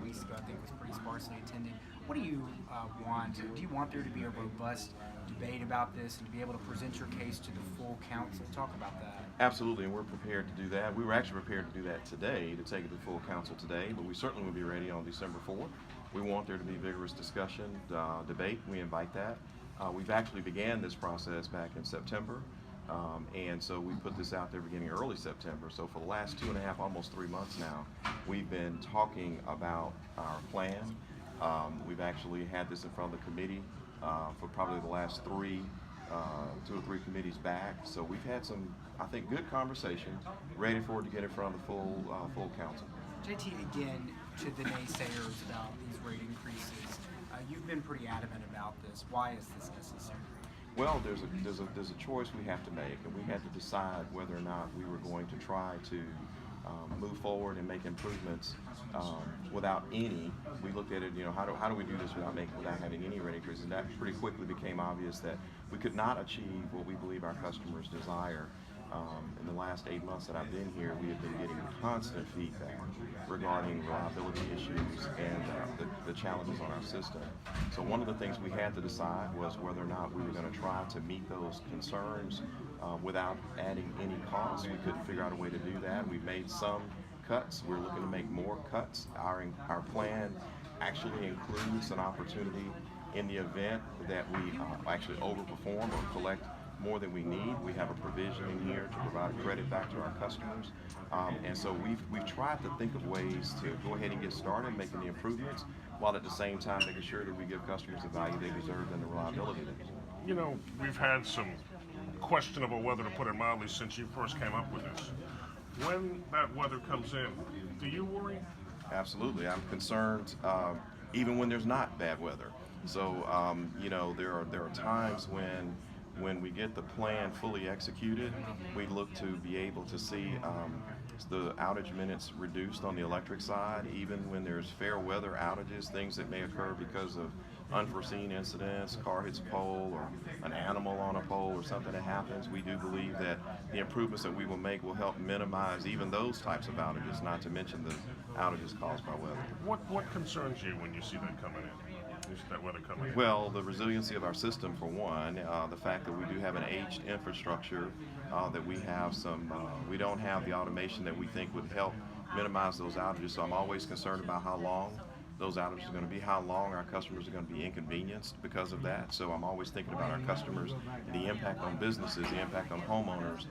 weeks ago, I think was pretty sparsely attended. What do you want? Do you want there to be a robust debate about this and to be able to present your case to the full council? Talk about that. Absolutely, and we're prepared to do that. We were actually prepared to do that today, to take it to full council today, but we certainly will be ready on December 4th. We want there to be vigorous discussion, debate. We invite that. We've actually began this process back in September, and so we put this out there beginning early September. So for the last 2.5, almost 3 months now, we've been talking about our plan. We've actually had this in front of the committee for probably the last two or three committees back. So we've had some, I think, good conversation, ready for it to get in front of the full council. JT, again, to the naysayers about these rate increases, you've been pretty adamant about this. Why is this necessary? Well, there's a choice we have to make, and we had to decide whether or not we were going to try to move forward and make improvements without any. We looked at it, how do we do this without having any rate increases? And that pretty quickly became obvious that we could not achieve what we believe our customers desire. In the last 8 months that I've been here, we have been getting constant feedback regarding reliability issues and the challenges on our system. So one of the things we had to decide was whether or not we were going to try to meet those concerns without adding any costs. We couldn't figure out a way to do that. We've made some cuts. We're looking to make more cuts. Our plan actually includes an opportunity in the event that we actually overperform or collect more than we need. We have a provision in here to provide credit back to our customers, and so we've tried to think of ways to go ahead and get started making the improvements, while at the same time making sure that we give customers the value they deserve and the reliability they deserve. We've had some questionable weather, to put it mildly, since you first came up with this. When that weather comes in, do you worry? Absolutely, I'm concerned even when there's not bad weather. So there are times when we get the plan fully executed, we look to be able to see the outage minutes reduced on the electric side, even when there's fair weather outages, things that may occur because of unforeseen incidents, car hits a pole or an animal on a pole or something that happens. We do believe that the improvements that we will make will help minimize even those types of outages, not to mention the outages caused by weather. What concerns you when you see that coming in? That weather coming in? Well, the resiliency of our system, for one, the fact that we do have an aged infrastructure, that we don't have the automation that we think would help minimize those outages. So I'm always concerned about how long those outages are going to be, how long our customers are going to be inconvenienced because of that. So I'm always thinking about our customers, the impact on businesses, the impact on homeowners,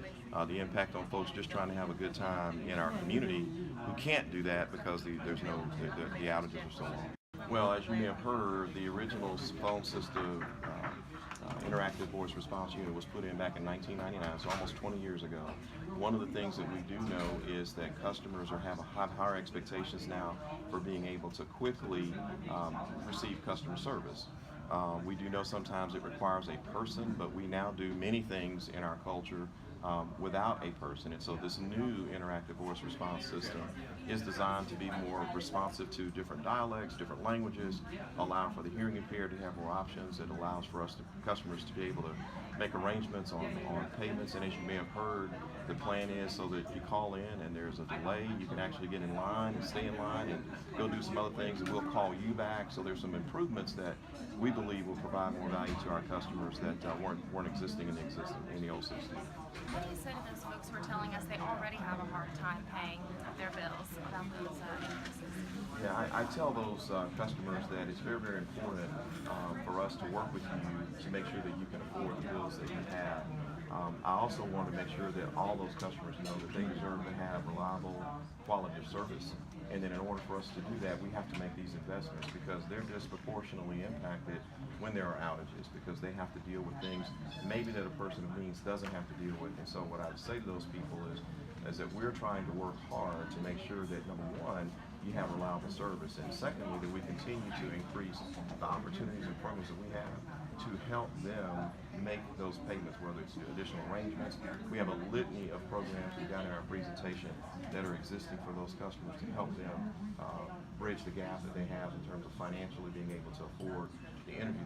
the impact on folks just trying to have a good time in our community who can't do that because the outages are so long. Well, as you may have heard, the original phone system interactive voice response unit was put in back in 1999, so almost 20 years ago. One of the things that we do know is that customers have higher expectations now for being able to quickly receive customer service. We do know sometimes it requires a person, but we now do many things in our culture without a person. And so this new interactive voice response system is designed to be more responsive to different dialects, different languages, allow for the hearing impaired to have more options. It allows for customers to be able to make arrangements on payments. And as you may have heard, the plan is so that if you call in and there's a delay, you can actually get in line and stay in line and go do some other things, and we'll call you back. So there's some improvements that we believe will provide more value to our customers that weren't existing in the old system. What do you say to those folks who are telling us they already have a hard time paying their bills about those increases? Yeah, I tell those customers that it's very, very important for us to work with you to make sure that you can afford the bills that you have. I also want to make sure that all those customers know that they deserve to have reliable quality of service. And then in order for us to do that, we have to make these investments because they're disproportionately impacted when there are outages because they have to deal with things maybe that a person of means doesn't have to deal with. And so what I would say to those people is that we're trying to work hard to make sure that, number one, you have reliable service, and secondly, that we continue to increase the opportunities and programs that we have to help them make those payments, whether it's additional arrangements. We have a litany of programs we've got in our presentation that are existing for those customers to help them bridge the gap that they have in terms of financially being able to afford the energy